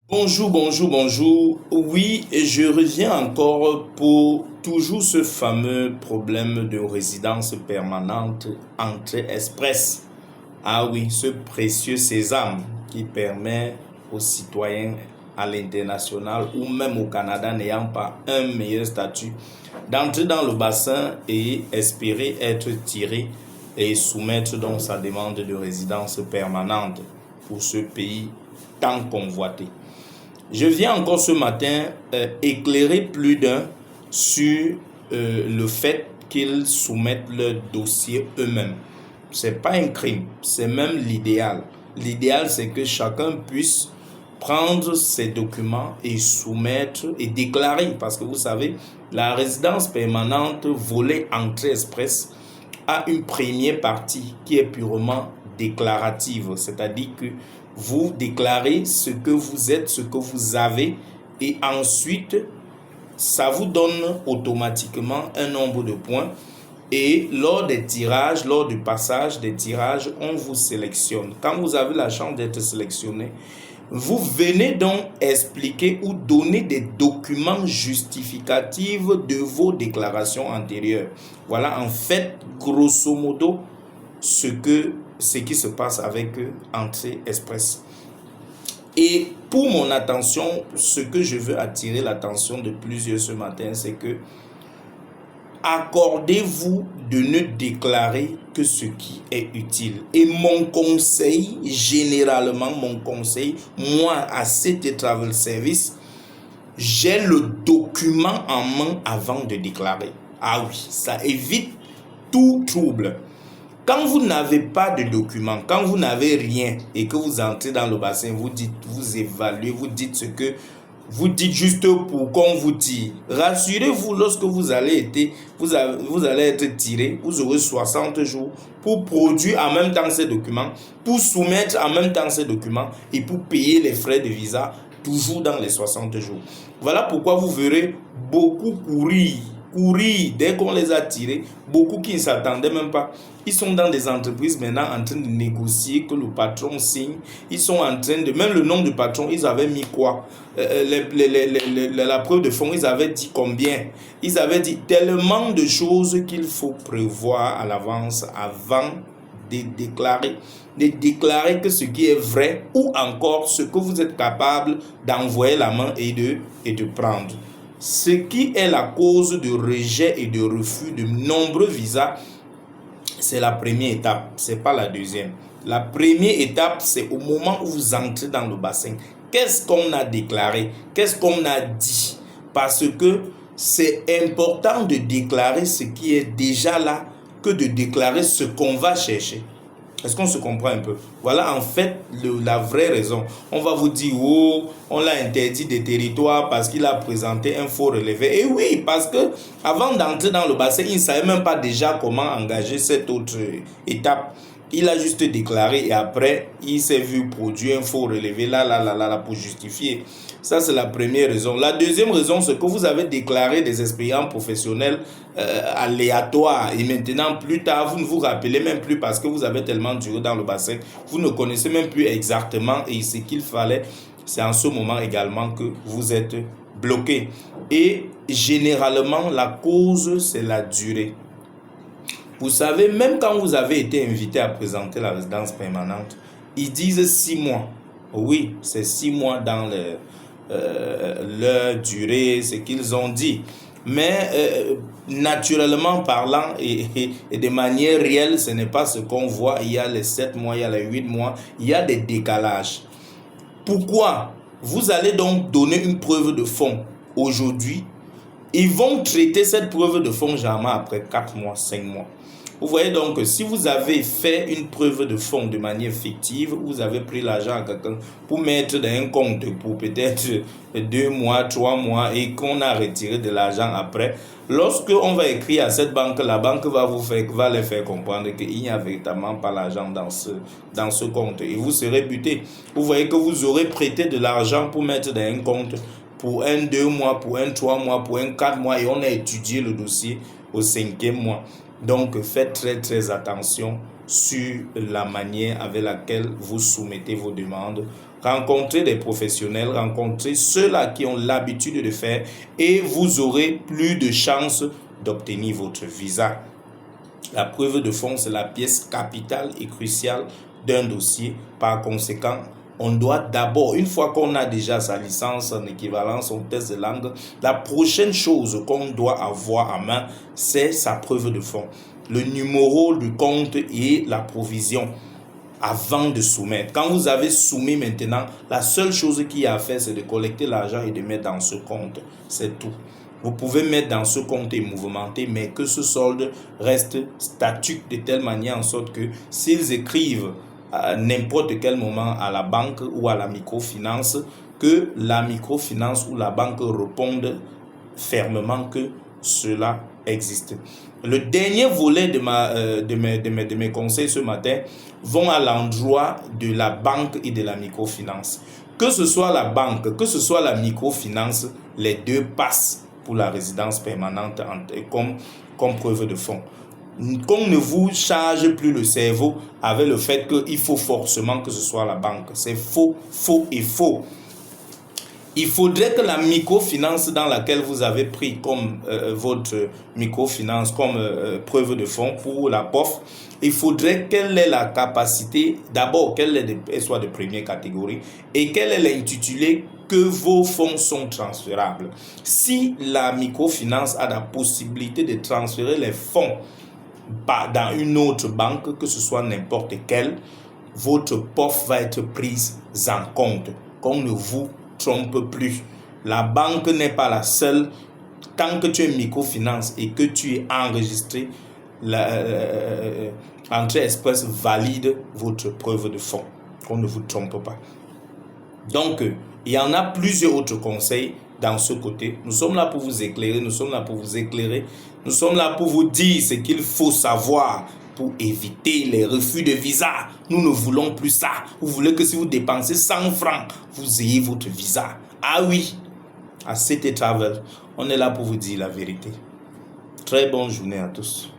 Bonjour, bonjour, bonjour. Oui, je reviens encore pour toujours ce fameux problème de résidence permanente entrée express. Ah oui, ce précieux sésame qui permet aux citoyens à l'international ou même au Canada n'ayant pas un meilleur statut d'entrer dans le bassin et espérer être tiré et soumettre donc sa demande de résidence permanente pour ce pays tant convoité. Je viens encore ce matin éclairer plus d'un sur le fait qu'ils soumettent leur dossier eux-mêmes. C'est pas un crime, c'est même l'idéal. L'idéal, c'est que chacun puisse prendre ses documents et soumettre et déclarer. Parce que vous savez, la résidence permanente volet entrée express a une première partie qui est purement déclarative. C'est-à-dire que vous déclarez ce que vous êtes, ce que vous avez, et ensuite, ça vous donne automatiquement un nombre de points. Et lors des tirages, lors du passage des tirages, on vous sélectionne. Quand vous avez la chance d'être sélectionné, vous venez donc expliquer ou donner des documents justificatifs de vos déclarations antérieures. Voilà en fait, grosso modo, ce qui se passe avec Entrée Express. Et pour mon attention, ce que je veux attirer l'attention de plusieurs ce matin, c'est que accordez-vous de ne déclarer que ce qui est utile. Et mon conseil, généralement, moi, à cet travel service, j'ai le document en main avant de déclarer. Ah oui, ça évite tout trouble. Quand vous n'avez pas de document, quand vous n'avez rien et que vous entrez dans le bassin, vous dites, vous évaluez, vous dites ce que vous dites juste pour qu'on vous tire. Rassurez-vous, lorsque vous allez être tiré, vous aurez 60 jours pour produire en même temps ces documents, pour soumettre en même temps ces documents et pour payer les frais de visa toujours dans les 60 jours. Voilà pourquoi vous verrez beaucoup courir dès qu'on les a tirés, beaucoup qui ne s'attendaient même pas. Ils sont dans des entreprises maintenant en train de négocier que le patron signe. Ils sont en train de... Même le nom du patron, ils avaient mis quoi la preuve de fonds, ils avaient dit combien. Ils avaient dit tellement de choses qu'il faut prévoir à l'avance avant de déclarer. De déclarer que ce qui est vrai ou encore ce que vous êtes capable d'envoyer la main et de prendre. Ce qui est la cause de rejet et de refus de nombreux visas, c'est la première étape, c'est pas la deuxième. La première étape, c'est au moment où vous entrez dans le bassin. Qu'est-ce qu'on a déclaré? Qu'est-ce qu'on a dit? Parce que c'est important de déclarer ce qui est déjà là que de déclarer ce qu'on va chercher. Est-ce qu'on se comprend un peu? Voilà en fait la vraie raison. On va vous dire, oh, on l'a interdit des territoires parce qu'il a présenté un faux relevé. Et oui, parce que avant d'entrer dans le bassin, il ne savait même pas déjà comment engager cette autre étape. Il a juste déclaré et après, il s'est vu produire un faux relevé là pour justifier. Ça, c'est la première raison. La deuxième raison, c'est que vous avez déclaré des expériences professionnelles aléatoires. Et maintenant, plus tard, vous ne vous rappelez même plus parce que vous avez tellement duré dans le bassin. Vous ne connaissez même plus exactement et ce qu'il fallait. C'est en ce moment également que vous êtes bloqué. Et généralement, la cause, c'est la durée. Vous savez, même quand vous avez été invité à présenter la résidence permanente, ils disent 6 mois. Oui, c'est 6 mois dans leur durée, ce qu'ils ont dit. Mais naturellement parlant et de manière réelle, ce n'est pas ce qu'on voit. Il y a les 7 mois, il y a les 8 mois, il y a des décalages. Pourquoi? Vous allez donc donner une preuve de fonds aujourd'hui. Ils vont traiter cette preuve de fonds généralement après 4 mois, 5 mois. Vous voyez donc que si vous avez fait une preuve de fonds de manière fictive, vous avez pris l'argent à quelqu'un pour mettre dans un compte pour peut-être 2 mois, 3 mois et qu'on a retiré de l'argent après, lorsque on va écrire à cette banque, la banque va les faire comprendre qu'il n'y a véritablement pas l'argent dans ce compte et vous serez buté. Vous voyez que vous aurez prêté de l'argent pour mettre dans un compte pour un 2 mois, pour un 3 mois, pour un 4 mois et on a étudié le dossier au 5e mois. Donc, faites très très attention sur la manière avec laquelle vous soumettez vos demandes rencontrez des professionnels, rencontrez ceux-là qui ont l'habitude de faire et vous aurez plus de chances d'obtenir votre visa. La preuve de fonds, c'est la pièce capitale et cruciale d'un dossier. Par conséquent, on doit d'abord, une fois qu'on a déjà sa licence en équivalence, son test de langue, la prochaine chose qu'on doit avoir en main, c'est sa preuve de fonds. Le numéro du compte et la provision avant de soumettre. Quand vous avez soumis maintenant, la seule chose qu'il y a à faire, c'est de collecter l'argent et de mettre dans ce compte. C'est tout. Vous pouvez mettre dans ce compte et mouvementer, mais que ce solde reste statique de telle manière en sorte que s'ils écrivent à n'importe quel moment à la banque ou à la microfinance, que la microfinance ou la banque répondent fermement que cela existe. Le dernier volet de mes conseils ce matin vont à l'endroit de la banque et de la microfinance. Que ce soit la banque, que ce soit la microfinance, les deux passent pour la résidence permanente comme preuve de fonds. Qu'on ne vous charge plus le cerveau avec le fait qu'il faut forcément que ce soit la banque. C'est faux, faux et faux. Il faudrait que la microfinance dans laquelle vous avez pris comme votre microfinance comme preuve de fonds pour la POF, il faudrait qu'elle ait la capacité, d'abord qu'elle soit de première catégorie et qu'elle ait l'intitulé que vos fonds sont transférables. Si la microfinance a la possibilité de transférer les fonds dans une autre banque, que ce soit n'importe quelle, votre POF va être prise en compte. Qu'on ne vous trompe plus. La banque n'est pas la seule. Tant que tu es microfinance et que tu es enregistré, Entrée Express valide votre preuve de fonds. Qu'on ne vous trompe pas. Donc, il y en a plusieurs autres conseils dans ce côté. Nous sommes là pour vous éclairer, nous sommes là pour vous éclairer, nous sommes là pour vous dire ce qu'il faut savoir pour éviter les refus de visa. Nous ne voulons plus ça. Vous voulez que si vous dépensez 100 francs, vous ayez votre visa. Ah oui, à CT Travel, on est là pour vous dire la vérité. Très bonne journée à tous.